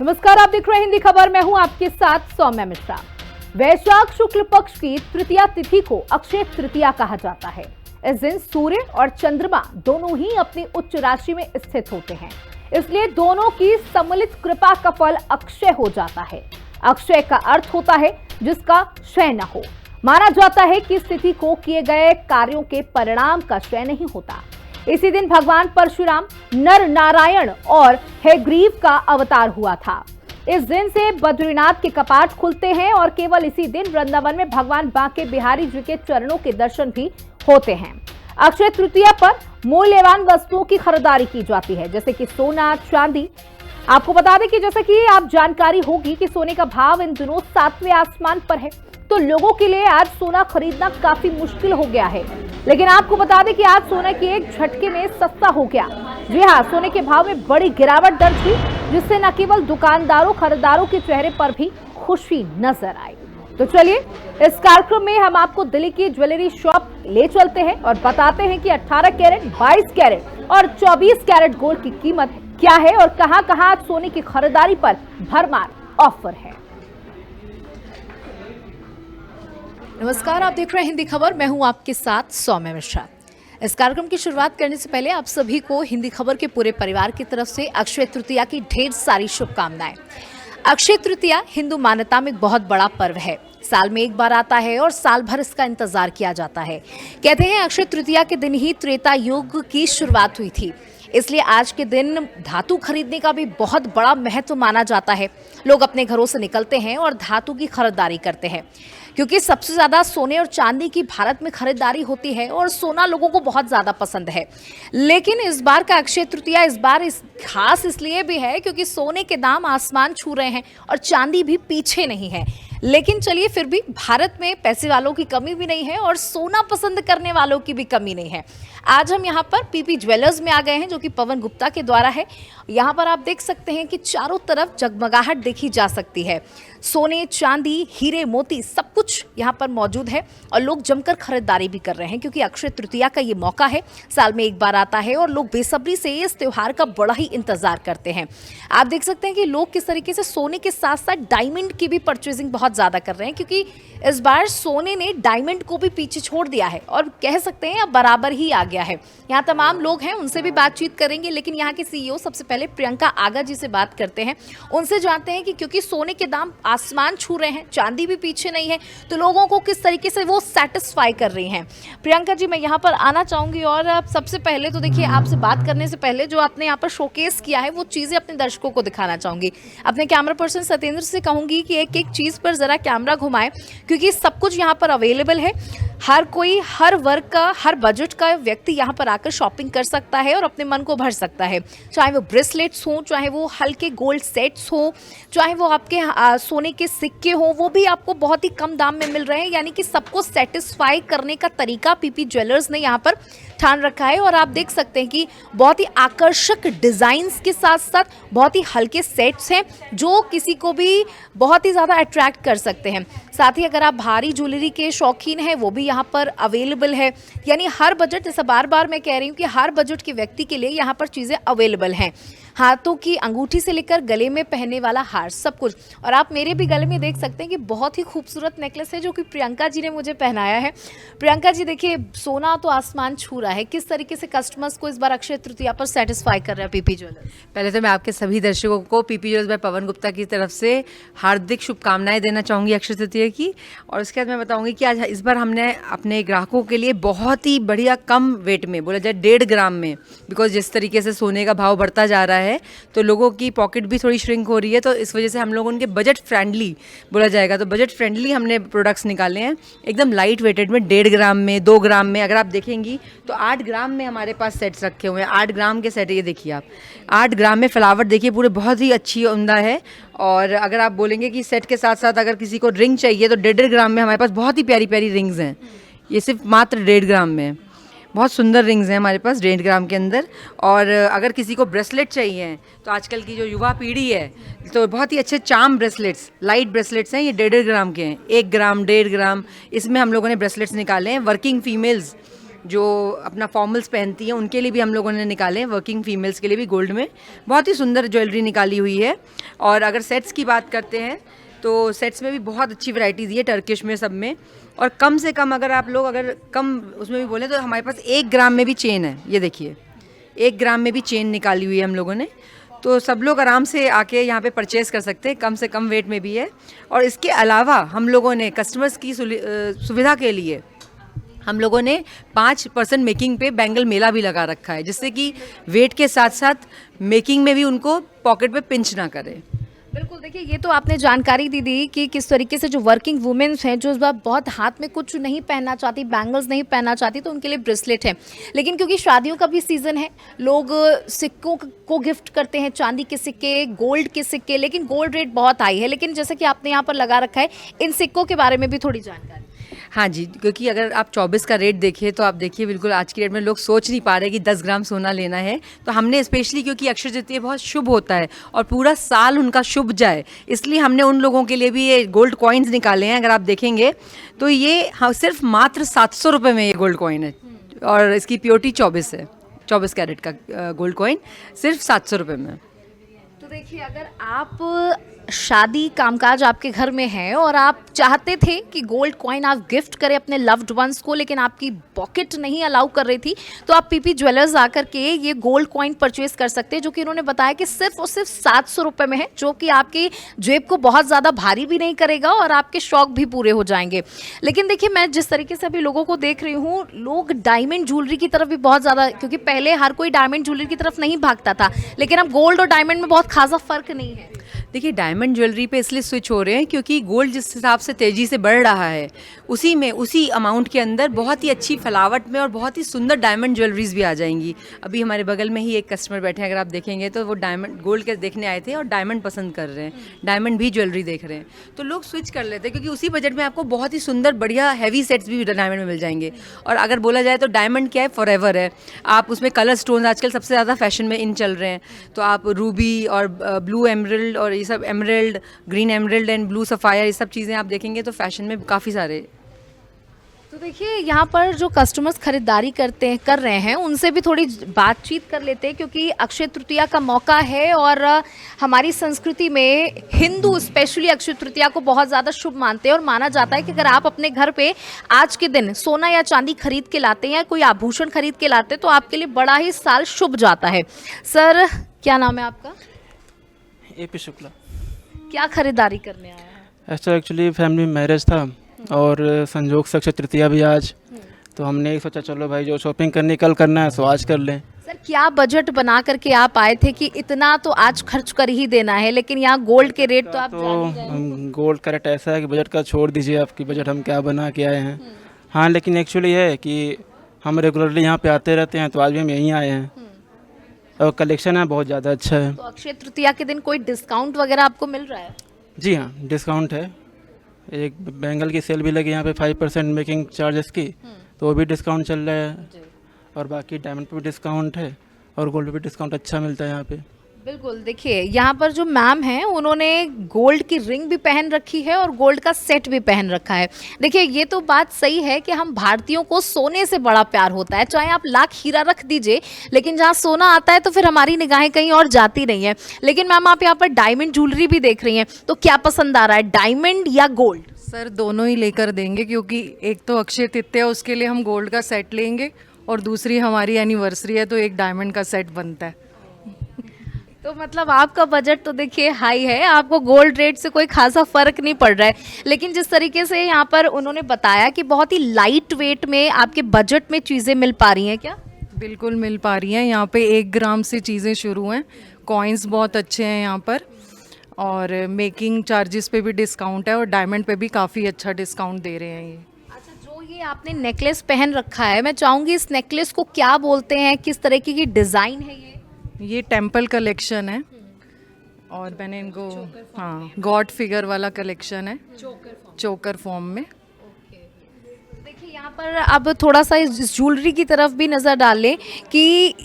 नमस्कार, आप देख रहे हैं हिंदी खबर। मैं हूं आपके साथ सौम्या मिश्रा। वैशाख शुक्ल पक्ष की तृतीया तिथि को अक्षय तृतीया कहा जाता है। इस दिन सूर्य और चंद्रमा दोनों ही अपनी उच्च राशि में स्थित होते हैं, इसलिए दोनों की सम्मिलित कृपा का फल अक्षय हो जाता है। अक्षय का अर्थ होता है जिसका क्षय न हो। माना जाता है कि इस तिथि को किए गए कार्यों के परिणाम का क्षय नहीं होता। इसी दिन भगवान परशुराम नर नारायण और हयग्रीव का अवतार हुआ था। इस दिन से बद्रीनाथ के कपाट खुलते हैं और केवल इसी दिन वृंदावन में भगवान बांके बिहारी जी के चरणों के दर्शन भी होते हैं। अक्षय तृतीया पर मूल्यवान वस्तुओं की खरीदारी की जाती है, जैसे कि सोना, चांदी। आपको बता दें कि जैसे कि आप जानकारी होगी कि सोने का भाव इन दिनों 7वें आसमान पर है, तो लोगों के लिए आज सोना खरीदना काफी मुश्किल हो गया है। लेकिन आपको बता दें कि आज सोना की एक झटके में सस्ता हो गया। जी हाँ, सोने के भाव में बड़ी गिरावट दर्ज हुई, जिससे न केवल दुकानदारों खरीदारों के चेहरे पर भी खुशी नजर आई। तो चलिए, इस कार्यक्रम में हम आपको दिल्ली की ज्वेलरी शॉप ले चलते हैं और बताते हैं कि 18 कैरेट, 22 कैरेट और 24 कैरेट गोल्ड की कीमत क्या है और कहां-कहां सोने की खरीदारी पर भरमार ऑफर है। नमस्कार, आप देख रहे हैं हिंदी खबर। मैं हूं आपके साथ सौम्या मिश्रा। इस कार्यक्रम की शुरुआत करने से पहले आप सभी को हिंदी खबर के पूरे परिवार की तरफ से अक्षय तृतीया की ढेर सारी शुभकामनाएं। अक्षय तृतीया हिंदू मान्यता में बहुत बड़ा पर्व है। साल में एक बार आता है और साल भर इसका इंतजार किया जाता है। कहते हैं अक्षय तृतीया के दिन ही त्रेता युग की शुरुआत हुई थी, इसलिए आज के दिन धातु खरीदने का भी बहुत बड़ा महत्व माना जाता है। लोग अपने घरों से निकलते हैं और धातु की खरीदारी करते हैं, क्योंकि सबसे ज्यादा सोने और चांदी की भारत में खरीदारी होती है और सोना लोगों को बहुत ज्यादा पसंद है। लेकिन इस बार का अक्षय तृतीया खास इसलिए भी है क्योंकि सोने के दाम आसमान छू रहे हैं और चांदी भी पीछे नहीं है। लेकिन चलिए, फिर भी भारत में पैसे वालों की कमी भी नहीं है और सोना पसंद करने वालों की भी कमी नहीं है। आज हम यहाँ पर पीपी ज्वेलर्स में आ गए हैं, जो कि पवन गुप्ता के द्वारा है। यहाँ पर आप देख सकते हैं कि चारों तरफ जगमगाहट देखी जा सकती है। सोने, चांदी, हीरे, मोती सब कुछ यहाँ पर मौजूद है और लोग जमकर खरीदारी भी कर रहे हैं, क्योंकि अक्षय तृतीया का ये मौका है, साल में एक बार आता है और लोग बेसब्री से इस त्योहार का बड़ा ही इंतजार करते हैं। आप देख सकते हैं कि लोग किस तरीके से सोने के साथ साथ डायमंड की भी परचेजिंग बहुत ज्यादा कर रहे हैं, क्योंकि इस बार सोने ने डायमंड को भी पीछे छोड़ दिया है और कह सकते हैं अब बराबर ही आ गया है। यहाँ तमाम लोग हैं, उनसे भी बातचीत करेंगे, लेकिन यहाँ के सीईओ सबसे पहले प्रियंका आगा जी से बात करते हैं। उनसे जानते हैं कि क्योंकि सोने के दाम आसमान छू रहे हैं, चांदी भी पीछे नहीं है, तो लोगों को किस तरीके से वो सेटिस्फाई कर रही हैं। प्रियंका जी, मैं यहाँ पर आना चाहूंगी और सबसे पहले तो देखिए, आपसे बात करने से पहले जो आपने यहाँ पर शोकेस किया है वो चीजें अपने दर्शकों को दिखाना चाहूंगी। अपने कैमरा पर्सन सत्येंद्र से कहूंगी कि एक एक चीज पर जरा कैमरा घुमाए, क्योंकि सब कुछ यहाँ पर अवेलेबल है। हर कोई, हर वर्ग का, हर बजट का व्यक्ति यहाँ पर आकर शॉपिंग कर सकता है और अपने मन को भर सकता है। चाहे वो ब्रेसलेट्स हो, चाहे वो हल्के गोल्ड सेट्स हो, चाहे वो आपके सोने के सिक्के हो, वो भी आपको बहुत ही कम दाम में मिल रहे हैं। यानी कि सबको सेटिस्फाई करने का तरीका पीपी ज्वेलर्स ने यहाँ पर ठान रखा है। और आप देख सकते हैं कि बहुत ही आकर्षक डिजाइन्स के साथ साथ बहुत ही हल्के सेट्स हैं, जो किसी को भी बहुत ही ज़्यादा अट्रैक्ट कर सकते हैं। साथ ही अगर आप भारी ज्वेलरी के शौकीन हैं, वो भी यहाँ पर अवेलेबल है। यानी हर बजट, जैसा बार बार मैं कह रही हूँ कि हर बजट के व्यक्ति के लिए यहाँ पर चीज़ें अवेलेबल हैं। हाथों की अंगूठी से लेकर गले में पहनने वाला हार, सब कुछ। और आप मेरे भी गले में देख सकते हैं कि बहुत ही खूबसूरत नेकलेस है, जो कि प्रियंका जी ने मुझे पहनाया है। प्रियंका जी, देखिए, सोना तो आसमान छू रहा है, किस तरीके से कस्टमर्स को इस बार अक्षय तृतीया पर सेटिस्फाई कर रहे हैं पीपी ज्वेलर्स? पहले तो मैं आपके सभी दर्शकों को PP jewellers bye Pawan Gupta की तरफ से हार्दिक शुभकामनाएं देना चाहूँगी अक्षय तृतीया की। और उसके बाद मैं बताऊँगी कि आज इस बार हमने अपने ग्राहकों के लिए बहुत ही बढ़िया कम वेट में, बोला जाए 1.5 ग्राम में, बिकॉज जिस तरीके से सोने का भाव बढ़ता जा रहा है तो लोगों की पॉकेट भी थोड़ी श्रिंक हो रही है, तो इस वजह से हम लोग उनके बजट फ्रेंडली, बोला जाएगा तो बजट फ्रेंडली हमने प्रोडक्ट्स निकाले हैं, एकदम लाइट वेटेड में। 1.5 ग्राम में, 2 ग्राम में, अगर आप देखेंगी तो 8 ग्राम में हमारे पास सेट्स रखे हुए हैं। 8 ग्राम के सेट, ये देखिए आप, 8 ग्राम में फ्लावर देखिए पूरे, बहुत ही अच्छी उम्दा है। और अगर आप बोलेंगे कि सेट के साथ साथ अगर किसी को रिंग चाहिए तो 1.5 ग्राम में हमारे पास बहुत ही प्यारी प्यारी रिंग्स हैं। ये सिर्फ मात्र 1.5 ग्राम में बहुत सुंदर रिंग्स हैं हमारे पास 1.5 ग्राम के अंदर। और अगर किसी को ब्रेसलेट चाहिए तो आजकल की जो युवा पीढ़ी है तो बहुत ही अच्छे चार्म ब्रेसलेट्स, लाइट ब्रेसलेट्स हैं, ये 1.5 ग्राम के हैं। 1 ग्राम, 1.5 ग्राम, इसमें हम लोगों ने ब्रेसलेट्स निकाले हैं। वर्किंग फीमेल्स जो अपना फॉर्मल्स पहनती हैं उनके लिए भी हम लोगों ने निकाले हैं, वर्किंग फीमेल्स के लिए भी गोल्ड में बहुत ही सुंदर ज्वेलरी निकाली हुई है। और अगर सेट्स की बात करते हैं तो सेट्स में भी बहुत अच्छी वैरायटी दी है, टर्किश में, सब में। और कम से कम अगर आप लोग अगर कम उसमें भी बोलें तो हमारे पास 1 ग्राम में भी चेन है, ये देखिए 1 ग्राम में भी चेन निकाली हुई है हम लोगों ने। तो सब लोग आराम से आके यहाँ पे परचेज़ कर सकते हैं, कम से कम वेट में भी है। और इसके अलावा हम लोगों ने कस्टमर्स की सुविधा के लिए हम लोगों ने 5% मेकिंग पे बैंगल मेला भी लगा रखा है, जिससे कि वेट के साथ साथ मेकिंग में भी उनको पॉकेट पे पिंच ना करे। बिल्कुल, देखिए ये तो आपने जानकारी दी कि किस तरीके से जो वर्किंग वुमेन्स हैं जो इस बार बहुत हाथ में कुछ नहीं पहनना चाहती, बैंगल्स नहीं पहनना चाहती, तो उनके लिए ब्रेसलेट है। लेकिन क्योंकि शादियों का भी सीज़न है, लोग सिक्कों को गिफ्ट करते हैं, चांदी के सिक्के, गोल्ड के सिक्के, लेकिन गोल्ड रेट बहुत हाई है। लेकिन जैसे कि आपने यहाँ पर लगा रखा है, इन सिक्कों के बारे में भी थोड़ी जानकारी। हाँ जी, क्योंकि अगर आप 24 का रेट देखिए तो आप देखिए बिल्कुल आज की डेट में लोग सोच नहीं पा रहे कि 10 ग्राम सोना लेना है। तो हमने स्पेशली, क्योंकि अक्षय तृतीया बहुत शुभ होता है और पूरा साल उनका शुभ जाए, इसलिए हमने उन लोगों के लिए भी ये गोल्ड कॉइन्स निकाले हैं। अगर आप देखेंगे तो ये हाँ सिर्फ मात्र 700 रुपये में ये गोल्ड कॉइन है और इसकी प्योरिटी 24 है, 24 कैरेट का गोल्ड कॉइन सिर्फ 700 रुपये में। तो देखिए, अगर आप शादी कामकाज आपके घर में है और आप चाहते थे कि गोल्ड कॉइन आप गिफ्ट करें अपने लव्ड वंस को, लेकिन आपकी पॉकेट नहीं अलाउ कर रही थी, तो आप पीपी ज्वेलर्स आकर के ये गोल्ड कॉइन परचेज कर सकते हैं, जो कि उन्होंने बताया कि सिर्फ और सिर्फ 700 रुपये में है, जो कि आपकी जेब को बहुत ज़्यादा भारी भी नहीं करेगा और आपके शौक भी पूरे हो जाएंगे। लेकिन देखिए, मैं जिस तरीके से अभी लोगों को देख रही हूँ, लोग डायमंड ज्वेलरी की तरफ भी बहुत ज़्यादा, क्योंकि पहले हर कोई डायमंड ज्वेलरी की तरफ नहीं भागता था, लेकिन अब गोल्ड और डायमंड में बहुत खासा फर्क नहीं है। देखिए, डायमंड ज्वेलरी पे इसलिए स्विच हो रहे हैं क्योंकि गोल्ड जिस हिसाब से तेज़ी से बढ़ रहा है, उसी अमाउंट के अंदर बहुत ही अच्छी फलावट में और बहुत ही सुंदर डायमंड ज्वेलरीज भी आ जाएंगी। अभी हमारे बगल में ही एक कस्टमर बैठे हैं, अगर आप देखेंगे तो वो डायमंड गोल्ड के देखने आए थे और डायमंड पसंद कर रहे हैं, डायमंड भी ज्वेलरी देख रहे हैं। तो लोग स्विच कर लेते हैं क्योंकि उसी बजट में आपको बहुत ही सुंदर बढ़िया हैवी सेट्स भी डायमंड में मिल जाएंगे। और अगर बोला जाए तो डायमंड क्या है, फॉरएवर है। आप उसमें कलर स्टोन आजकल सबसे ज़्यादा फैशन में इन चल रहे हैं, तो आप रूबी और ब्लू एमरल्ड और ये सब emerald, green emerald and blue sapphire, ये सब चीज़ें आप देखेंगे तो फैशन में काफ़ी सारे। तो देखिए, यहाँ पर जो कस्टमर्स खरीदारी कर रहे हैं, उनसे भी थोड़ी बातचीत कर लेते हैं, क्योंकि अक्षय तृतीया का मौका है और हमारी संस्कृति में हिंदू स्पेशली अक्षय तृतीया को बहुत ज़्यादा शुभ मानते हैं और माना जाता है कि अगर आप अपने घर पे आज के दिन सोना या चांदी खरीद के लाते हैं या कोई आभूषण खरीद के लाते हैं तो आपके लिए बड़ा ही साल शुभ जाता है। सर, क्या नाम है आपका? AP शुक्ला। क्या खरीदारी करने आया है? ऐसा एक्चुअली फैमिली में मैरिज था और संजोग से अक्षय तृतीया भी आज, तो हमने सोचा चलो भाई जो शॉपिंग करनी कल करना है सो आज कर लें। सर, क्या बजट बना करके आप आए थे कि इतना तो आज खर्च कर ही देना है, लेकिन यहाँ गोल्ड के रेट तो आप जान ही रहे हैं। गोल्ड का रेट ऐसा है कि बजट का छोड़ दीजिए, आपकी बजट हम क्या बना के आए हैं। हाँ, लेकिन एक्चुअली है कि हम रेगुलरली यहाँ पे आते रहते हैं, तो आज भी हम यहीं आए हैं और कलेक्शन है बहुत ज़्यादा अच्छा है। तो अक्षय तृतीया के दिन कोई डिस्काउंट वगैरह आपको मिल रहा है? जी हाँ, डिस्काउंट है। एक बैंगल की सेल भी लगी यहाँ पे 5% मेकिंग चार्जेस की, तो वो भी डिस्काउंट चल रहा है। और बाकी डायमंड पे भी डिस्काउंट है और गोल्ड पे भी डिस्काउंट अच्छा मिलता है यहाँ पे। बिल्कुल, देखिए यहाँ पर जो मैम हैं उन्होंने गोल्ड की रिंग भी पहन रखी है और गोल्ड का सेट भी पहन रखा है। देखिए, ये तो बात सही है कि हम भारतीयों को सोने से बड़ा प्यार होता है, चाहे आप लाख हीरा रख दीजिए, लेकिन जहाँ सोना आता है तो फिर हमारी निगाहें कहीं और जाती नहीं है। लेकिन मैम, आप यहाँ पर डायमंड ज्वेलरी भी देख रही हैं, तो क्या पसंद आ रहा है, डायमंड या गोल्ड? सर, दोनों ही लेकर देंगे, क्योंकि एक तो अक्षय तृतीया, उसके लिए हम गोल्ड का सेट लेंगे और दूसरी हमारी एनिवर्सरी है तो एक डायमंड का सेट बनता है। तो मतलब आपका बजट तो देखिए हाई है, आपको गोल्ड रेट से कोई खासा फर्क नहीं पड़ रहा है। लेकिन जिस तरीके से यहाँ पर उन्होंने बताया कि बहुत ही लाइट वेट में आपके बजट में चीज़ें मिल पा रही हैं क्या? बिल्कुल मिल पा रही हैं। यहाँ पे 1 ग्राम से चीज़ें शुरू हैं, कॉइन्स बहुत अच्छे हैं यहाँ पर, और मेकिंग चार्जेस पे भी डिस्काउंट है और डायमंड पे भी काफ़ी अच्छा डिस्काउंट दे रहे हैं ये। अच्छा, जो ये आपने नेकलेस पहन रखा है, मैं चाहूँगी इस नेकलेस को क्या बोलते हैं, किस तरीके की डिज़ाइन है ये टेम्पल कलेक्शन है और मैंने इनको हाँ गॉड फिगर वाला कलेक्शन है, चोकर फॉर्म में। यहाँ पर अब थोड़ा सा इस ज्वेलरी की तरफ भी नज़र डाल लें कि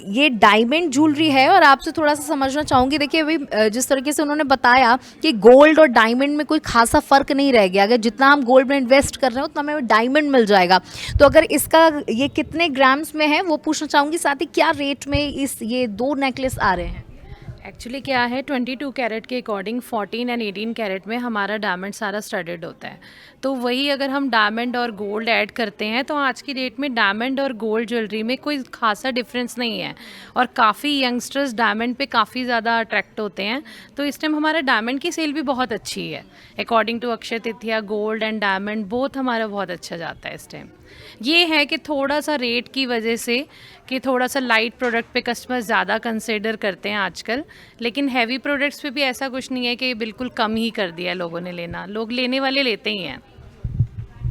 ये डायमंड ज्वेलरी है, और आपसे थोड़ा सा समझना चाहूँगी। देखिए अभी जिस तरीके से उन्होंने बताया कि गोल्ड और डायमंड में कोई खासा फ़र्क नहीं रह गया, अगर जितना हम गोल्ड में इन्वेस्ट कर रहे हैं उतना हमें डायमंड मिल जाएगा। तो अगर इसका ये कितने ग्राम्स में है वो पूछना चाहूँगी, साथ ही क्या रेट में ये 2 नेकलेस आ रहे हैं? एक्चुअली क्या है, 22 कैरेट के अकॉर्डिंग 14 एंड 18 कैरेट में हमारा डायमंड सारा स्टडेड होता है। तो वही अगर हम डायमंड और गोल्ड ऐड करते हैं तो आज की डेट में डायमंड और गोल्ड ज्वेलरी में कोई खासा डिफरेंस नहीं है, और काफ़ी यंगस्टर्स डायमंड पे काफ़ी ज़्यादा अट्रैक्ट होते हैं। तो इस टाइम हमारा डायमंड की सेल भी बहुत अच्छी है। According to Akshaya Tritiya gold and diamond both हमारा बहुत अच्छा जाता है इस टाइम। ये है कि थोड़ा सा रेट की वजह से कि थोड़ा सा लाइट प्रोडक्ट पे कस्टमर ज़्यादा कंसिडर करते हैं आजकल, लेकिन हैवी प्रोडक्ट्स पे भी ऐसा कुछ नहीं है कि बिल्कुल कम ही कर दिया है लोगों ने लेना, लोग लेने वाले लेते ही हैं।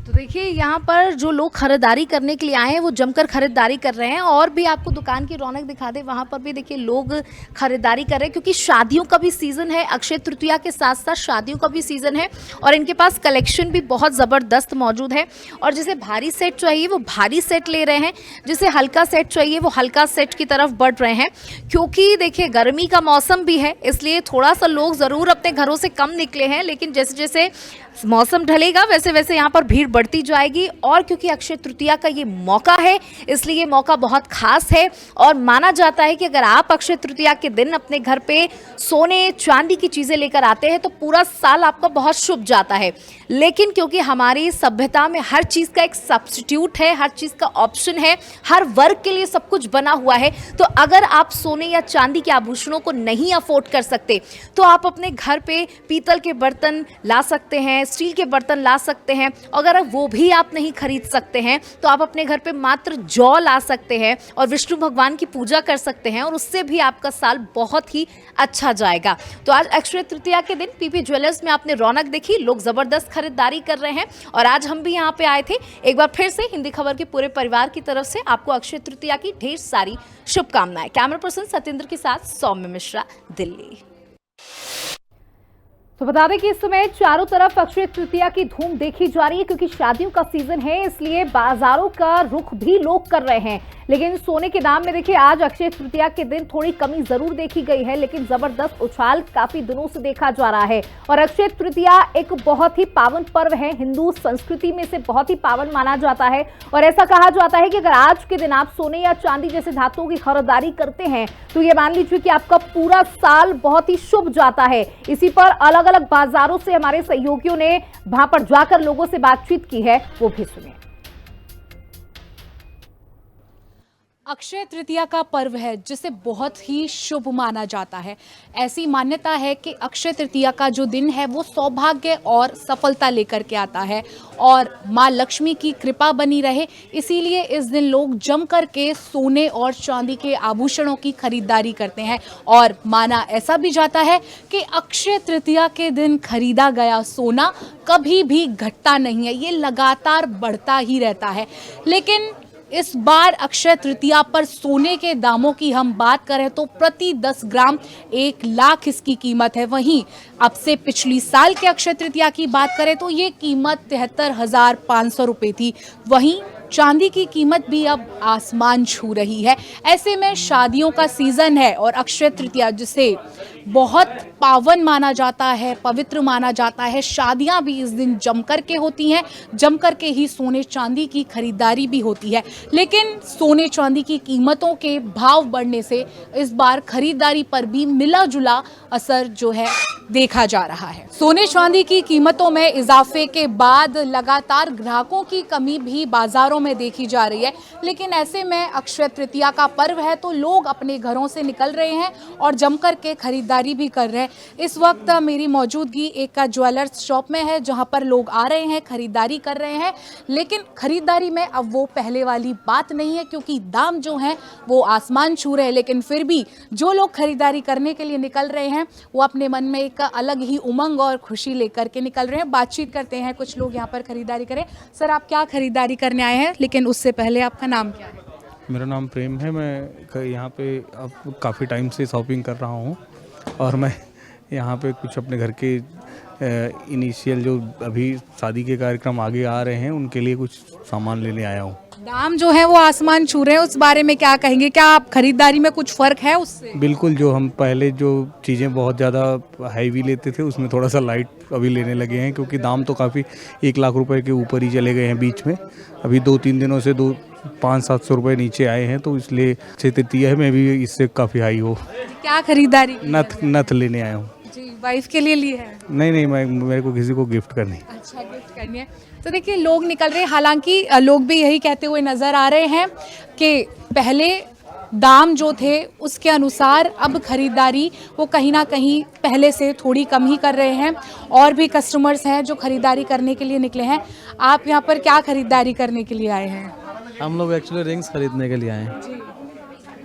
तो देखिए यहाँ पर जो लोग खरीदारी करने के लिए आए हैं वो जमकर खरीदारी कर रहे हैं, और भी आपको दुकान की रौनक दिखा दे, वहाँ पर भी देखिए लोग खरीदारी कर रहे हैं क्योंकि शादियों का भी सीज़न है। अक्षय तृतीया के साथ साथ शादियों का भी सीज़न है, और इनके पास कलेक्शन भी बहुत ज़बरदस्त मौजूद है। और जिसे भारी सेट चाहिए वो भारी सेट ले रहे हैं, जिसे हल्का सेट चाहिए वो हल्का सेट की तरफ बढ़ रहे हैं, क्योंकि देखिए गर्मी का मौसम भी है, इसलिए थोड़ा सा लोग ज़रूर अपने घरों से कम निकले हैं, लेकिन जैसे जैसे मौसम ढलेगा वैसे वैसे यहाँ पर भीड़ बढ़ती जाएगी। और क्योंकि अक्षय तृतीया का ये मौका है, इसलिए ये मौका बहुत खास है, और माना जाता है कि अगर आप अक्षय तृतीया के दिन अपने घर पे सोने चांदी की चीज़ें लेकर आते हैं तो पूरा साल आपका बहुत शुभ जाता है। लेकिन क्योंकि हमारी सभ्यता में हर चीज़ का एक सब्स्टिट्यूट है, हर चीज़ का ऑप्शन है, हर वर्ग के लिए सब कुछ बना हुआ है, तो अगर आप सोने या चांदी के आभूषणों को नहीं अफोर्ड कर सकते तो आप अपने घर पे पीतल के बर्तन ला सकते हैं, स्टील के बर्तन ला सकते हैं। अगर वो भी आप नहीं खरीद सकते हैं तो आप अपने घर पे मात्र जौ ला सकते हैं और विष्णु भगवान की पूजा कर सकते हैं, और उससे भी आपका साल बहुत ही अच्छा जाएगा। तो आज अक्षय तृतीया के दिन पीपी ज्वेलर्स में आपने रौनक देखी, लोग ज़बरदस्त खरीदारी कर रहे हैं, और आज हम भी यहाँ पे आए थे। एक बार फिर से हिंदी खबर के पूरे परिवार की तरफ से आपको अक्षय तृतीया की ढेर सारी शुभकामनाएं। कैमरा पर्सन सत्येंद्र के साथ सौम्य मिश्रा, दिल्ली। तो बता दें कि इस समय चारों तरफ अक्षय तृतीया की धूम देखी जा रही है, क्योंकि शादियों का सीजन है, इसलिए बाजारों का रुख भी लोग कर रहे हैं। लेकिन सोने के दाम में देखिए आज अक्षय तृतीया के दिन थोड़ी कमी जरूर देखी गई है, लेकिन जबरदस्त उछाल काफी दिनों से देखा जा रहा है। और अक्षय तृतीया एक बहुत ही पावन पर्व है, हिंदू संस्कृति में से बहुत ही पावन माना जाता है, और ऐसा कहा जाता है कि अगर आज के दिन आप सोने या चांदी जैसे धातुओं की खरीदारी करते हैं तो ये मान लीजिए कि आपका पूरा साल बहुत ही शुभ जाता है। इसी पर अलग अलग बाजारों से हमारे सहयोगियों ने वहां पर जाकर लोगों से बातचीत की है, वो भी सुनिए। अक्षय तृतीया का पर्व है जिसे बहुत ही शुभ माना जाता है। ऐसी मान्यता है कि अक्षय तृतीया का जो दिन है वो सौभाग्य और सफलता लेकर के आता है और माँ लक्ष्मी की कृपा बनी रहे, इसीलिए इस दिन लोग जम कर के सोने और चांदी के आभूषणों की खरीदारी करते हैं। और माना ऐसा भी जाता है कि अक्षय तृतीया के दिन खरीदा गया सोना कभी भी घटता नहीं है, ये लगातार बढ़ता ही रहता है। लेकिन इस बार अक्षय तृतीया पर सोने के दामों की हम बात करें तो प्रति 10 ग्राम 1 लाख इसकी कीमत है। वहीं अब से पिछली साल के अक्षय तृतीया की बात करें तो ये कीमत 73,500 रुपये थी। वहीं चांदी की कीमत भी अब आसमान छू रही है। ऐसे में शादियों का सीजन है और अक्षय तृतीया जिसे बहुत पावन माना जाता है, पवित्र माना जाता है, शादियां भी इस दिन जमकर के होती हैं, जमकर के ही सोने चांदी की खरीदारी भी होती है। लेकिन सोने चांदी की कीमतों के भाव बढ़ने से इस बार खरीदारी पर भी मिला जुला असर जो है देखा जा रहा है। सोने चांदी की कीमतों में इजाफे के बाद लगातार ग्राहकों की कमी भी बाजारों में देखी जा रही है। लेकिन ऐसे में अक्षय तृतीया का पर्व है तो लोग अपने घरों से निकल रहे हैं और जमकर के खरीदारी भी कर रहे हैं। इस वक्त मेरी मौजूदगी एक ज्वेलर्स शॉप में है जहां पर लोग आ रहे हैं, खरीदारी कर रहे हैं। लेकिन खरीदारी में अब वो पहले वाली बात नहीं है क्योंकि दाम जो हैं वो आसमान छू रहे हैं। लेकिन फिर भी जो लोग खरीदारी करने के लिए निकल रहे हैं वो अपने मन में एक अलग ही उमंग और खुशी लेकर के निकल रहे हैं। बातचीत करते हैं, कुछ लोग यहाँ पर खरीदारी करें। सर, आप क्या खरीदारी करने आए हैं? लेकिन उससे पहले आपका नाम क्या है? मेरा नाम प्रेम है। मैं यहाँ पे अब काफ़ी टाइम से शॉपिंग कर रहा हूँ और मैं यहाँ पे कुछ अपने घर के इनिशियल जो अभी शादी के कार्यक्रम आगे आ रहे हैं उनके लिए कुछ सामान लेने आया हूँ। दाम जो है वो आसमान छू रहे हैं, उस बारे में क्या कहेंगे? क्या आप खरीदारी में कुछ फर्क है उससे? बिल्कुल, जो हम पहले जो चीज़ें बहुत ज़्यादा हैवी लेते थे उसमें थोड़ा सा लाइट अभी लेने लगे हैं, क्योंकि दाम तो काफ़ी 1 लाख रुपए के ऊपर ही चले गए हैं बीच में। अभी 2-3 दिनों से 500-700 रुपये नीचे आए हैं, तो इसलिए अक्षय तृतीया में भी इससे काफ़ी हाई हो। क्या खरीदारी? नथ लेने आया हूँ। जी, वाइफ के लिए ली है? नहीं, मेरे को किसी को गिफ्ट करनी। अच्छा, गिफ्ट करनी है। तो देखिए लोग निकल रहे हैं, हालांकि लोग भी यही कहते हुए नज़र आ रहे हैं कि पहले दाम जो थे उसके अनुसार अब खरीदारी वो कहीं ना कहीं पहले से थोड़ी कम ही कर रहे हैं, और भी कस्टमर्स हैं जो खरीदारी करने के लिए निकले हैं। आप यहाँ पर क्या खरीदारी करने के लिए आए हैं? हम लोग एक्चुअली रिंग्स खरीदने के लिए आए हैं।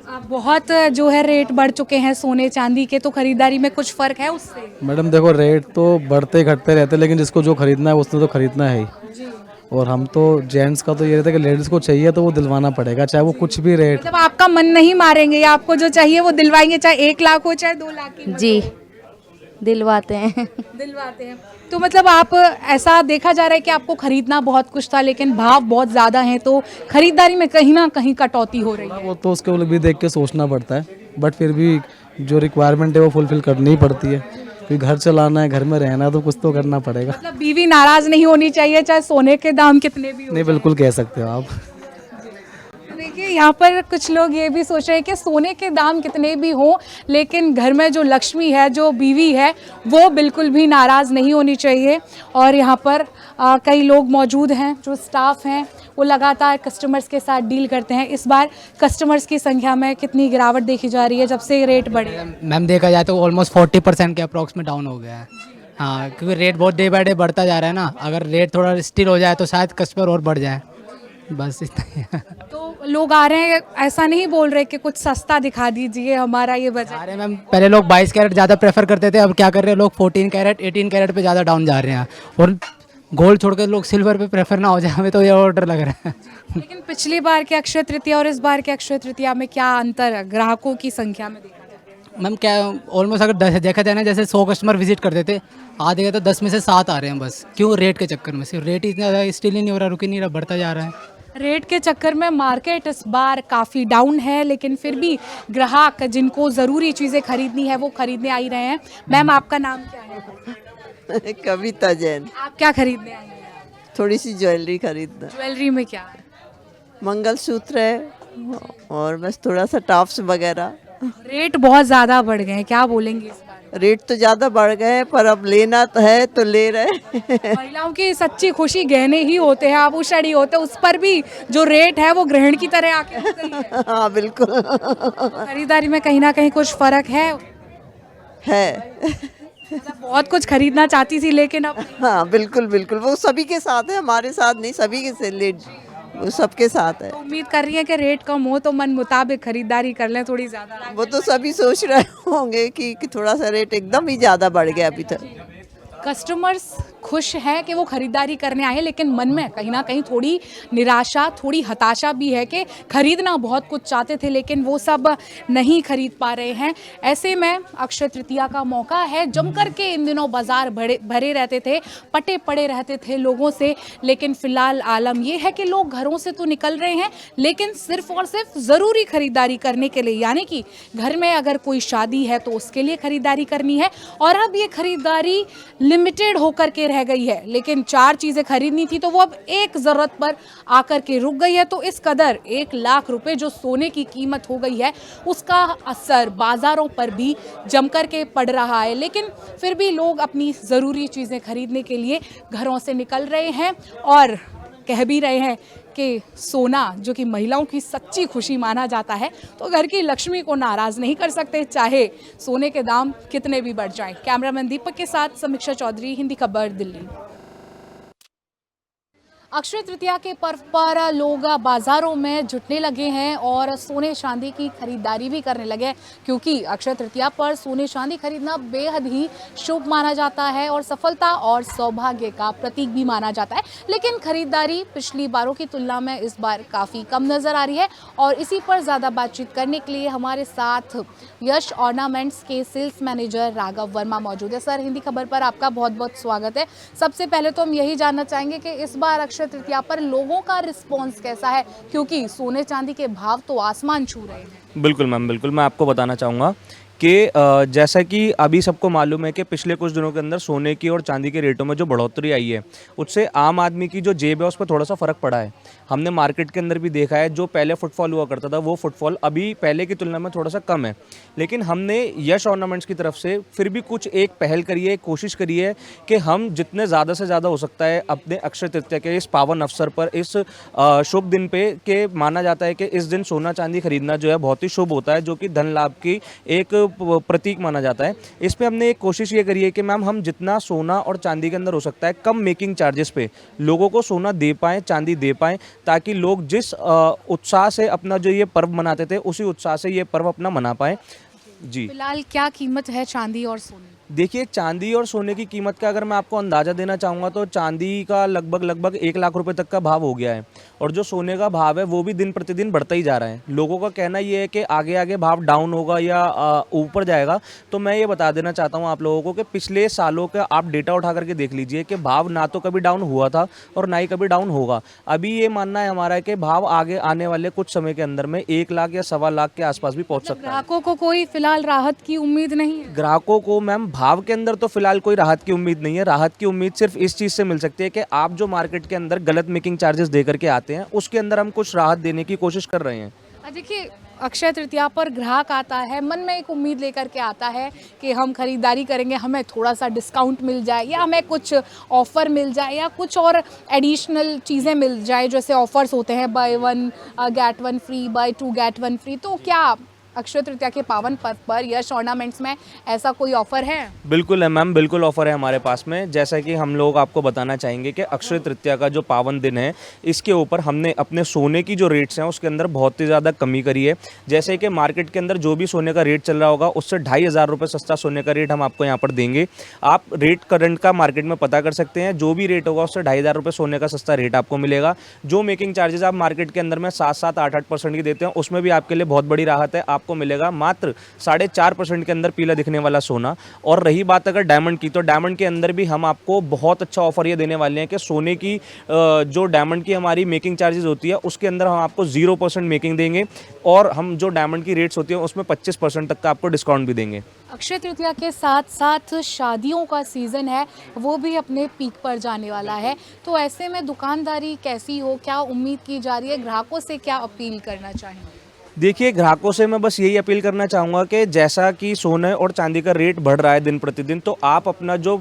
अब बहुत जो है रेट बढ़ चुके हैं सोने चांदी के, तो खरीदारी में कुछ फ़र्क है उससे? मैडम देखो, रेट तो बढ़ते घटते रहते हैं, लेकिन जिसको जो खरीदना है उसने तो खरीदना है ही। और हम तो जेंट्स का तो ये रहता है कि लेडीज़ को चाहिए तो वो दिलवाना पड़ेगा, चाहे वो कुछ भी रेट। मतलब आपका मन नहीं मारेंगे या आपको जो चाहिए वो दिलवाएंगे, चाहे 1 लाख हो चाहे 2 लाख की? जी, दिलवाते हैं। दिलवाते हैं। तो मतलब आप ऐसा देखा जा रहा है कि आपको खरीदना बहुत कुछ था लेकिन भाव बहुत ज़्यादा हैं, तो खरीदारी में कहीं ना कहीं कटौती हो रही है। वो तो उसके भी देख के सोचना पड़ता है, बट फिर भी जो रिक्वायरमेंट है वो फुलफिल करनी ही पड़ती है, क्योंकि घर चलाना है, घर में रहना है, तो कुछ तो करना पड़ेगा। मतलब बीवी नाराज नहीं होनी चाहिए चाहे सोने के दाम कितने भी हो? नहीं, बिल्कुल कह सकते हो आप। देखिए यहाँ पर कुछ लोग ये भी सोच रहे हैं कि सोने के दाम कितने भी हों लेकिन घर में जो लक्ष्मी है, जो बीवी है, वो बिल्कुल भी नाराज़ नहीं होनी चाहिए। और यहाँ पर कई लोग मौजूद हैं, जो स्टाफ हैं वो लगातार कस्टमर्स के साथ डील करते हैं। इस बार कस्टमर्स की संख्या में कितनी गिरावट देखी जा रही है जब से रेट बढ़े? मैम देखा जाए तो ऑलमोस्ट 40% के अप्रॉक्स में डाउन हो गया है। हाँ, क्योंकि रेट बहुत डे बाय डे बढ़ता जा रहा है ना। अगर रेट थोड़ा स्थिर हो जाए तो शायद कस्टमर और बढ़ जाए, बस इतना ही है। तो लोग आ रहे हैं, ऐसा नहीं बोल रहे कि कुछ सस्ता दिखा दीजिए, हमारा ये बजट। अरे मैम, पहले लोग 22 कैरेट ज़्यादा प्रेफर करते थे, अब क्या कर रहे हैं लोग 14 कैरेट 18 कैरेट पे ज़्यादा डाउन जा रहे हैं, और गोल्ड छोड़कर लोग सिल्वर पे प्रेफर ना हो जाए, हमें तो ये ऑर्डर लग रहा है। लेकिन पिछली बार के अक्षय तृतीया और इस बार के अक्षय तृतीया में क्या अंतर है ग्राहकों की संख्या में देखा जाए? मैम क्या ऑलमोस्ट अगर देखा जाए ना, जैसे 100 कस्टमर विजिट करते थे, आधे के तो 10 में से 7 आ रहे हैं बस। क्यों? रेट के चक्कर में। सिर्फ रेट इतना ज़्यादा स्टिल ही नहीं हो रहा, रुक ही नहीं रहा, बढ़ता जा रहा है। रेट के चक्कर में मार्केट इस बार काफ़ी डाउन है, लेकिन फिर भी ग्राहक जिनको ज़रूरी चीज़ें खरीदनी है वो खरीदने आ ही रहे हैं। मैम आपका नाम क्या है? कविता जैन। आप क्या खरीदने आई हैं? थोड़ी सी ज्वेलरी खरीदना। ज्वेलरी में क्या है? मंगलसूत्र है और बस थोड़ा सा टॉप्स वगैरह। रेट बहुत ज़्यादा बढ़ गए हैं, क्या बोलेंगे इस बार? रेट तो ज़्यादा बढ़ गए हैं, पर अब लेना तो है तो ले रहे हैं। महिलाओं की सच्ची खुशी गहने ही होते हैं, आभूषण ही होते हैं, उस पर भी जो रेट है वो ग्रहण की तरह आके रुक गई है। हाँ बिल्कुल। खरीदारी में कहीं ना कहीं कुछ फर्क है? मतलब बहुत कुछ खरीदना चाहती थी लेकिन अब हाँ बिल्कुल बिल्कुल, वो सभी के साथ है, हमारे साथ नहीं, सभी के से वो सबके साथ है। उम्मीद कर रही है कि रेट कम हो तो मन मुताबिक खरीदारी कर लें थोड़ी ज़्यादा। वो तो सभी सोच रहे होंगे कि थोड़ा सा रेट एकदम ही ज़्यादा बढ़ गया अभी तक। कस्टमर्स खुश हैं कि वो खरीदारी करने आए हैं, लेकिन मन में कहीं ना कहीं थोड़ी निराशा, थोड़ी हताशा भी है कि खरीदना बहुत कुछ चाहते थे लेकिन वो सब नहीं खरीद पा रहे हैं। ऐसे में अक्षय तृतीया का मौका है, जमकर के इन दिनों बाजार भरे रहते थे, पटे पड़े रहते थे लोगों से, लेकिन फ़िलहाल आलम ये है कि लोग घरों से तो निकल रहे हैं लेकिन सिर्फ और सिर्फ ज़रूरी खरीदारी करने के लिए, यानी कि घर में अगर कोई शादी है तो उसके लिए खरीदारी करनी है। और अब ये खरीदारी लिमिटेड होकर के रह गई है, लेकिन 4 चीज़ें खरीदनी थी तो वो अब एक ज़रूरत पर आकर के रुक गई है। तो इस कदर 1 लाख रुपए जो सोने की कीमत हो गई है उसका असर बाज़ारों पर भी जमकर के पड़ रहा है, लेकिन फिर भी लोग अपनी ज़रूरी चीज़ें खरीदने के लिए घरों से निकल रहे हैं और कह भी रहे हैं कि सोना जो कि महिलाओं की सच्ची खुशी माना जाता है, तो घर की लक्ष्मी को नाराज़ नहीं कर सकते चाहे सोने के दाम कितने भी बढ़ जाएं। कैमरामैन दीपक के साथ समीक्षा चौधरी, हिंदी खबर, दिल्ली। अक्षय तृतीया के पर्व पर लोग बाजारों में जुटने लगे हैं और सोने चांदी की खरीदारी भी करने लगे हैं, क्योंकि अक्षय तृतीया पर सोने चांदी खरीदना बेहद ही शुभ माना जाता है और सफलता और सौभाग्य का प्रतीक भी माना जाता है। लेकिन खरीदारी पिछली बारों की तुलना में इस बार काफ़ी कम नज़र आ रही है और इसी पर ज़्यादा बातचीत करने के लिए हमारे साथ यश ऑर्नामेंट्स के सेल्स मैनेजर राघव वर्मा मौजूद है। सर, हिंदी खबर पर आपका बहुत बहुत स्वागत है। सबसे पहले तो हम यही जानना चाहेंगे कि इस बार अक्षय तृतीया पर लोगों का रिस्पॉन्स कैसा है, क्योंकि सोने चांदी के भाव तो आसमान छू रहे हैं। बिल्कुल मैम, बिल्कुल मैं आपको बताना चाहूँगा कि जैसा कि अभी सबको मालूम है कि पिछले कुछ दिनों के अंदर सोने की और चांदी के रेटों में जो बढ़ोतरी आई है, उससे आम आदमी की जो जेब है उस पर थोड़ा सा फ़र्क पड़ा है। हमने मार्केट के अंदर भी देखा है, जो पहले फुटफॉल हुआ करता था वो फुटफॉल अभी पहले की तुलना में थोड़ा सा कम है। लेकिन हमने यश ऑर्नामेंट्स की तरफ से फिर भी कुछ एक पहल करी है, कोशिश करी है कि हम जितने ज़्यादा से ज़्यादा हो सकता है अपने अक्षय तृतीया के इस पावन अवसर पर, इस शुभ दिन पे के माना जाता है कि इस दिन सोना चांदी खरीदना जो है बहुत ही शुभ होता है, जो कि धन लाभ की एक प्रतीक माना जाता है। इस पे हमने एक कोशिश ये करी है कि मैम हम जितना सोना और चांदी के अंदर हो सकता है कम मेकिंग चार्जेस पे लोगों को सोना दे पाएँ, चांदी दे पाएँ, ताकि लोग जिस उत्साह से अपना जो ये पर्व मनाते थे उसी उत्साह से ये पर्व अपना मना पाएँ। जी, फिलहाल क्या कीमत है चांदी और सोने? देखिए, चांदी और सोने की कीमत का अगर मैं आपको अंदाज़ा देना चाहूँगा तो चांदी का लगभग 1 लाख रुपए तक का भाव हो गया है और जो सोने का भाव है वो भी दिन प्रतिदिन बढ़ता ही जा रहा है। लोगों का कहना ये है कि आगे आगे भाव डाउन होगा या ऊपर जाएगा, तो मैं ये बता देना चाहता हूँ आप लोगों को कि पिछले सालों का आप डेटा उठा करके देख लीजिए कि भाव ना तो कभी डाउन हुआ था और ना ही कभी डाउन होगा। अभी ये मानना है हमारा है कि भाव आगे आने वाले कुछ समय के अंदर में 1 लाख या 1.25 लाख के आसपास भी पहुँच सकता है। ग्राहकों को कोई फिलहाल राहत की उम्मीद नहीं है? ग्राहकों को मैम भाव के अंदर तो फिलहाल कोई राहत की उम्मीद नहीं है। राहत की उम्मीद सिर्फ इस चीज़ से मिल सकती है कि आप जो मार्केट के अंदर गलत मेकिंग चार्जेस दे करके आते हैं उसके अंदर हम कुछ राहत देने की कोशिश कर रहे हैं। देखिए, अक्षय तृतीया पर ग्राहक आता है, मन में एक उम्मीद लेकर के आता है कि हम खरीदारी करेंगे, हमें थोड़ा सा डिस्काउंट मिल जाए या हमें कुछ ऑफ़र मिल जाए या कुछ और एडिशनल चीज़ें मिल जाए, जैसे ऑफ़र्स होते हैं buy 1 get 1 free, buy 2 get 1 free. तो क्या अक्षय तृतीया के पावन पर्व पर यश ऑर्नामेंट्स में ऐसा कोई ऑफर है? बिल्कुल है मैम, बिल्कुल ऑफर है हमारे पास में। जैसा कि हम लोग आपको बताना चाहेंगे कि अक्षय तृतीया का जो पावन दिन है इसके ऊपर हमने अपने सोने की जो रेट्स हैं उसके अंदर बहुत ही ज़्यादा कमी करी है। जैसे कि मार्केट के अंदर जो भी सोने का रेट चल रहा होगा उससे 2,500 रुपये सस्ता सोने का रेट हम आपको यहाँ पर देंगे। आप रेट करंट का मार्केट में पता कर सकते हैं, जो भी रेट होगा उससे 2,500 रुपये सोने का सस्ता रेट आपको मिलेगा। जो मेकिंग चार्जेस आप मार्केट के अंदर में 7-7, 8-8% की देते हैं उसमें भी आपके लिए बहुत बड़ी राहत है। आपको मिलेगा मात्र 4.5% के अंदर पीला दिखने वाला सोना। और रही बात अगर डायमंड की, तो डायमंड के अंदर भी हम आपको बहुत अच्छा ऑफर ये देने वाले हैं कि सोने की जो डायमंड की हमारी मेकिंग चार्जेस होती है उसके अंदर हम आपको 0% मेकिंग देंगे और हम जो डायमंड की रेट्स होती है उसमें 25% तक का आपको डिस्काउंट भी देंगे। अक्षय तृतीया के साथ साथ शादियों का सीज़न है, वो भी अपने पीक पर जाने वाला है, तो ऐसे में दुकानदारी कैसी हो, क्या उम्मीद की जा रही है, ग्राहकों से क्या अपील करना चाहेंगे? देखिए, ग्राहकों से मैं बस यही अपील करना चाहूँगा कि जैसा कि सोने और चांदी का रेट बढ़ रहा है दिन प्रतिदिन, तो आप अपना जो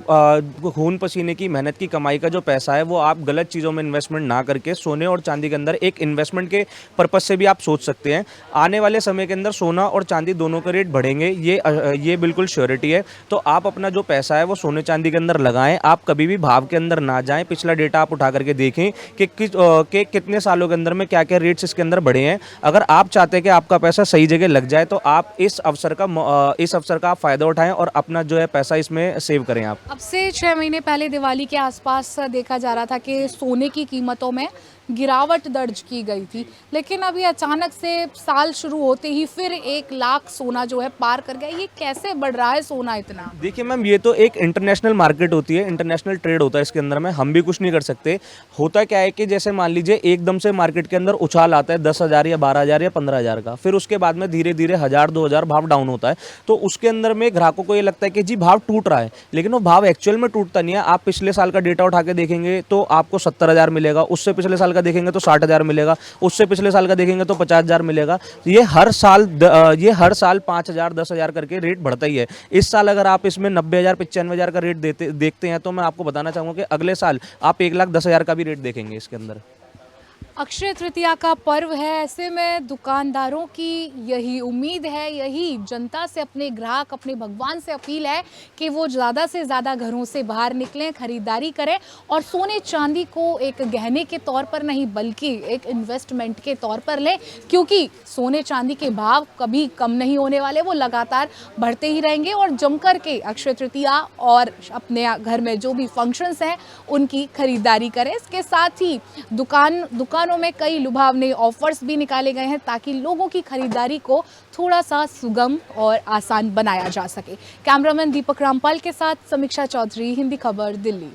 खून पसीने की मेहनत की कमाई का जो पैसा है वो आप गलत चीज़ों में इन्वेस्टमेंट ना करके सोने और चांदी के अंदर एक इन्वेस्टमेंट के पर्पज़ से भी आप सोच सकते हैं। आने वाले समय के अंदर सोना और चांदी दोनों के रेट बढ़ेंगे, ये बिल्कुल श्योरिटी है। तो आप अपना जो पैसा है वो सोने चांदी के अंदर लगाएं, आप कभी भी भाव के अंदर ना जाएं। पिछला डेटा आप उठा करके देखें कि कितने सालों के अंदर में क्या क्या रेट्स इसके अंदर बढ़े हैं। अगर आप चाहते हैं कि आपका पैसा सही जगह लग जाए तो आप इस अवसर का आप फ़ायदा उठाएं और अपना जो है पैसा इसमें सेव करें। आप अब से 6 महीने पहले दिवाली के आसपास देखा जा रहा था कि सोने की कीमतों में गिरावट दर्ज की गई थी, लेकिन अभी अचानक से साल शुरू होते ही फिर 1 लाख सोना जो है पार कर गया। ये कैसे बढ़ रहा है सोना इतना? देखिए मैम, ये तो एक इंटरनेशनल मार्केट होती है, इंटरनेशनल ट्रेड होता है, इसके अंदर में हम भी कुछ नहीं कर सकते। होता क्या है कि जैसे मान लीजिए एकदम से मार्केट के अंदर उछाल आता है 10,000 या 12,000 या 15,000 का, फिर उसके बाद में धीरे धीरे 1,000-2,000 भाव डाउन होता है। तो उसके अंदर में ग्राहकों को ये लगता है कि जी भाव टूट रहा है, लेकिन वो भाव एक्चुअल में टूटता नहीं है। आप पिछले साल का डेटा उठा के देखेंगे तो आपको 70,000 मिलेगा, उससे पिछले साल का देखेंगे तो 60,000 मिलेगा, उससे पिछले साल का देखेंगे तो 50,000 मिलेगा। ये हर साल 5,000 10,000 करके रेट बढ़ता ही है। इस साल अगर आप इसमें 90,000 95,000 का रेट देखते हैं तो मैं आपको बताना चाहूँगा कि अगले साल आप 1,10,000 का भी रेट देखेंगे इसके अंदर। अक्षय तृतीया का पर्व है, ऐसे में दुकानदारों की यही उम्मीद है, यही जनता से, अपने ग्राहक, अपने भगवान से अपील है कि वो ज़्यादा से ज़्यादा घरों से बाहर निकलें, खरीदारी करें और सोने चांदी को एक गहने के तौर पर नहीं बल्कि एक इन्वेस्टमेंट के तौर पर लें, क्योंकि सोने चांदी के भाव कभी कम नहीं होने वाले, वो लगातार बढ़ते ही रहेंगे। और जमकर के अक्षय तृतीया और अपने घर में जो भी फंक्शंस हैं उनकी खरीदारी करें। इसके साथ ही दुकानों में कई लुभावने ऑफर्स भी निकाले गए हैं ताकि लोगों की खरीदारी को थोड़ा सा सुगम और आसान बनाया जा सके। कैमरामैन दीपक रामपाल के साथ समीक्षा चौधरी, हिंदी खबर, दिल्ली।